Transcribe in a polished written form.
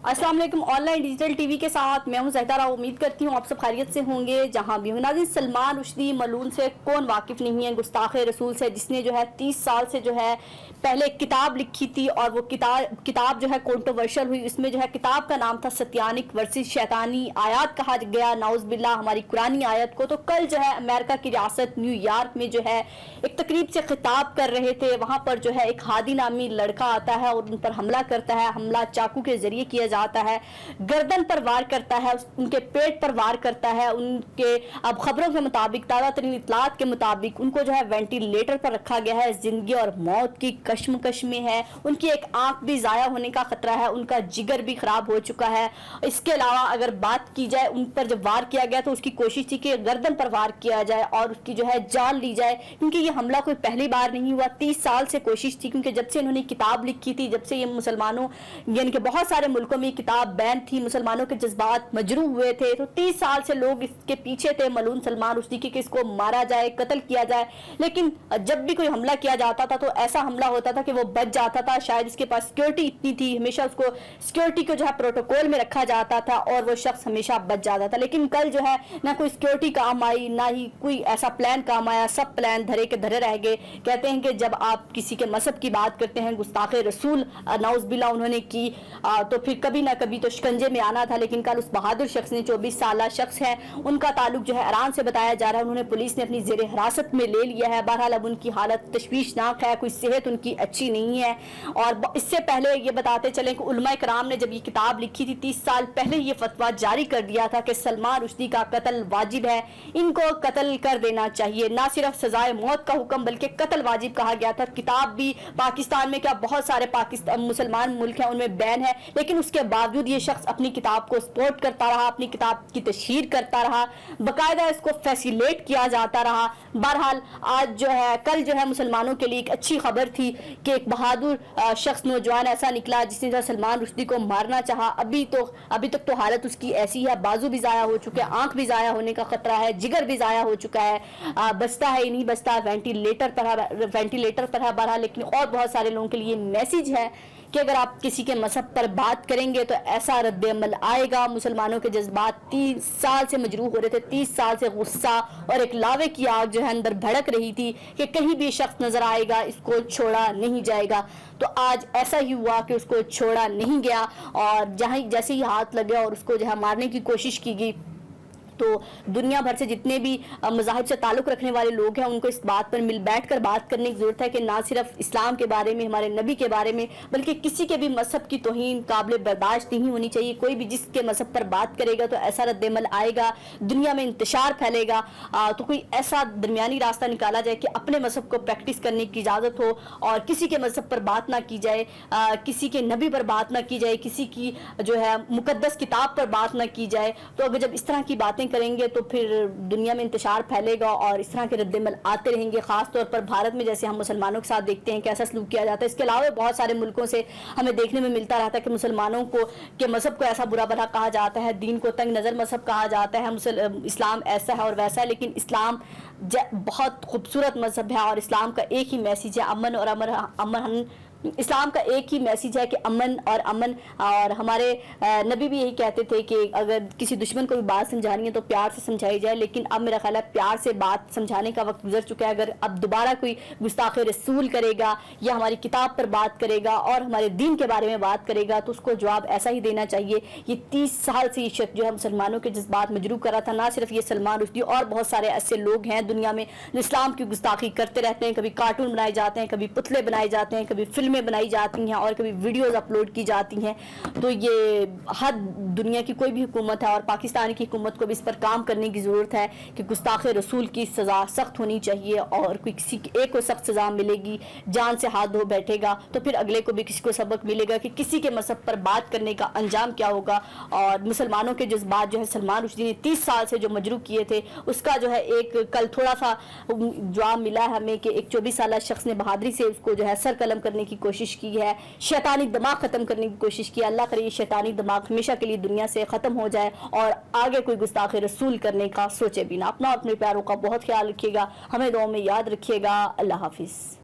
अस्सलाम वालेकुम। Online digital TV के साथ मैं हूं ज़हरा। उम्मीद करती हूं आप सब खैरियत से होंगे जहां भी हो। नाज़रीन, सलमान रुश्दी मलून से कौन वाकिफ़ नहीं है, गुस्ताखे रसूल से, जिसने जो है 30 साल से जो है पहले एक किताब लिखी थी और वो किताब जो है कंट्रोवर्शियल हुई। इसमें जो है किताब का नाम था सत्यानिक वर्सेस शैतानी आयात कहा गया, नाउज़ बिल्लाह, हमारी कुरानी आयत को। तो कल जो है अमेरिका की रियासत न्यूयॉर्क में जो है एक तकरीब से खिताब कर रहे थे। वहां पर जो है एक हादी नामी लड़का आता है और उन पर हमला करता है। हमला चाकू के जरिए किया जाता है, गर्दन पर वार करता है, उनके पेट पर वार करता है। उनके अब खबरों के मुताबिक, ताज़ा तरीन इत्तलात के मुताबिक, उनको जो है वेंटिलेटर पर रखा गया है। जिंदगी और मौत की कश्मकश में है। उनकी एक आंख भी ज़ाया होने का खतरा है, उनका जिगर भी खराब हो चुका है। इसके अलावा अगर बात की जाए, उन पर जब वार किया गया तो उसकी कोशिश थी कि गर्दन पर वार किया जाए और उसकी जो है जान ली जाए, क्योंकि ये हमला कोई पहली बार नहीं हुआ। 30 साल से कोशिश थी, क्योंकि जब से इन्होंने किताब लिखी थी, जब से ये मुसलमानों यानी कि बहुत सारे मुल्कों में किताब बैन थी, मुसलमानों के जज्बात मजरू हुए थे, तो 30 साल से लोग इसके पीछे थे, मलून सलमान रुश्दी की, कि इसको मारा जाए, कत्ल किया जाए। लेकिन जब भी कोई हमला किया जाता था तो ऐसा हमला होता था कि वो बच जाता था। शायद इसके पास सिक्योरिटी इतनी थी, हमेशा उसको सिक्योरिटी को जो है प्रोटोकॉल में रखा जाता था और वो शख्स हमेशा बच जाता था। लेकिन कल जो है ना कोई सिक्योरिटी काम आई, ना ही कोई ऐसा प्लान काम आया। सब प्लान धरे के धरे रह गए। कहते हैं कि जब आप किसी के मजहब की बात करते हैं, गुस्ताखे रसूल नाउज़ बिल्लाह उन्होंने की, तो फिर कभी ना कभी तो शिकंजे में आना था। लेकिन कल उस बहादुर शख्स ने, 24 साल शख्स है, उनका ताल्लुक जो है ईरान से बताया जा रहा है, उन्होंने पुलिस ने अपनी जेर हिरासत में ले लिया है। बहरहाल अब उनकी हालत तशवीशनाक है, कोई सेहत उनकी अच्छी नहीं है। और इससे पहले ये बताते चलें कि उलमा कराम ने जब ये किताब लिखी थी 30 साल पहले ये फतवा जारी कर दिया था कि सलमान रुश्दी का कत्ल वाजिब है, इनको कत्ल कर देना चाहिए। ना सिर्फ सजाए मौत का हुक्म बल्कि कत्ल वाजिब कहा गया था। किताब भी पाकिस्तान में, क्या बहुत सारे पाकिस्तान मुसलमान मुल्क हैं उनमें बैन है, लेकिन उसके बावजूद ये शख्स अपनी किताब को सपोर्ट करता रहा, अपनी किताब की तशहीर करता रहा, बाकायदा इसको फैसिलेट किया जाता रहा। बहरहाल आज जो है, कल जो है मुसलमानों के लिए एक अच्छी खबर थी कि एक बहादुर शख्स, नौजवान ऐसा निकला जिसने सलमान रुश्दी को मारना चाहा। अभी तक तो हालत उसकी ऐसी है, बाजू भी ज़ाया हो चुके हैं, आंख भी ज़ाया होने का खतरा है, जिगर भी ज़ाया हो चुका है, बचता है ही नहीं बचता, वेंटिलेटर पर है बहरहाल। लेकिन और बहुत सारे लोगों के लिए मैसेज है कि अगर आप किसी के मजहब पर बात करेंगे तो ऐसा रद्द-ए-अमल आएगा। मुसलमानों के जज्बात 30 साल से मजरूह हो रहे थे, 30 साल से गुस्सा और एक लावे की आग जो है अंदर भड़क रही थी कि कहीं भी शख्स नजर आएगा इसको छोड़ा नहीं जाएगा। तो आज ऐसा ही हुआ कि उसको छोड़ा नहीं गया और जैसे ही हाथ लगे और उसको जो है मारने की कोशिश की गई, तो दुनिया भर से जितने भी मज़ाहिब से ताल्लुक़ रखने वाले लोग हैं उनको इस बात पर बैठ कर बात करने की ज़रूरत है कि ना सिर्फ इस्लाम के बारे में, हमारे नबी के बारे में, बल्कि किसी के भी मजहब की तौहीन काबिल बर्दाश्त नहीं होनी चाहिए। कोई भी जिसके मजहब पर बात करेगा तो ऐसा रद्द-ए-अमल आएगा, दुनिया में इंतशार फैलेगा। तो कोई ऐसा दरमियानी रास्ता निकाला जाए कि अपने मजहब को प्रैक्टिस करने की इजाज़त हो और किसी के मजहब पर बात ना की जाए, किसी के नबी पर बात ना की जाए, किसी की जो है मुकद्दस किताब पर बात ना की जाए। तो अगर जब इस तरह की बातें करेंगे तो फिर दुनिया में इंतशार फैलेगा और इस तरह के रद्द-ए-अमल आते रहेंगे। खास तौर पर भारत में जैसे हम मुसलमानों के साथ देखते हैं कैसा सलूक किया जाता है। इसके अलावा बहुत सारे मुल्कों से हमें देखने में मिलता रहता है कि मुसलमानों को के मजहब को ऐसा बुरा भला कहा जाता है, दीन को तंग नज़र मजहब कहा जाता है, इस्लाम ऐसा है और वैसा है। लेकिन इस्लाम बहुत खूबसूरत मजहब है और इस्लाम का एक ही मैसेज है, अमन और अमन। इस्लाम का एक ही मैसेज है कि अमन और अमन। और हमारे नबी भी यही कहते थे कि अगर किसी दुश्मन को भी बात समझानी है तो प्यार से समझाई जाए। लेकिन अब मेरा ख्याल है प्यार से बात समझाने का वक्त गुजर चुका है। अगर अब दोबारा कोई गुस्ताखे रसूल करेगा या हमारी किताब पर बात करेगा और हमारे दीन के बारे में बात करेगा तो उसको जवाब ऐसा ही देना चाहिए। ये 30 साल से ये शख्स जो है मुसलमानों के जज्बात मजरूह कर रहा था। ना सिर्फ ये सलमान रुश्दी, और बहुत सारे ऐसे लोग हैं दुनिया में जो इस्लाम की गुस्ताखी करते रहते हैं। कभी कार्टून बनाए जाते हैं, कभी पुतले बनाए जाते हैं, कभी फिल्में बनाई जाती हैं और कभी वीडियोस अपलोड की जाती हैं। तो ये हद दुनिया की कोई भी हुकूमत है और पाकिस्तान की हुकूमत को भी इस पर काम करने की ज़रूरत है कि गुस्ताखे रसूल की सज़ा सख्त होनी चाहिए और कोई किसी एक को सख्त सज़ा मिलेगी, जान से हाथ धो बैठेगा तो फिर अगले को भी किसी को सबक मिलेगा कि किसी के मजहब पर बात करने का अंजाम क्या होगा। और मुसलमानों के जज्बात जो है सलमान रुश्दी ने 30 साल से जो मजरूह किए थे उसका जो है एक कल थोड़ा सा जवाब मिला है हमें कि एक 24 साल शख्स ने बहादुरी से उसको जो है सर कलम करने की कोशिश की है, शैतानी दिमाग ख़त्म करने की कोशिश की। अल्लाह करे ये शैतानी दिमाग हमेशा के लिए दुनिया से ख़त्म हो जाए और आगे कोई गुस्ताखे रसूल करने का सोचे भी ना। अपना अपने प्यारों का बहुत ख्याल रखिएगा, हमें दुआ में याद रखिएगा। अल्लाह हाफिज़।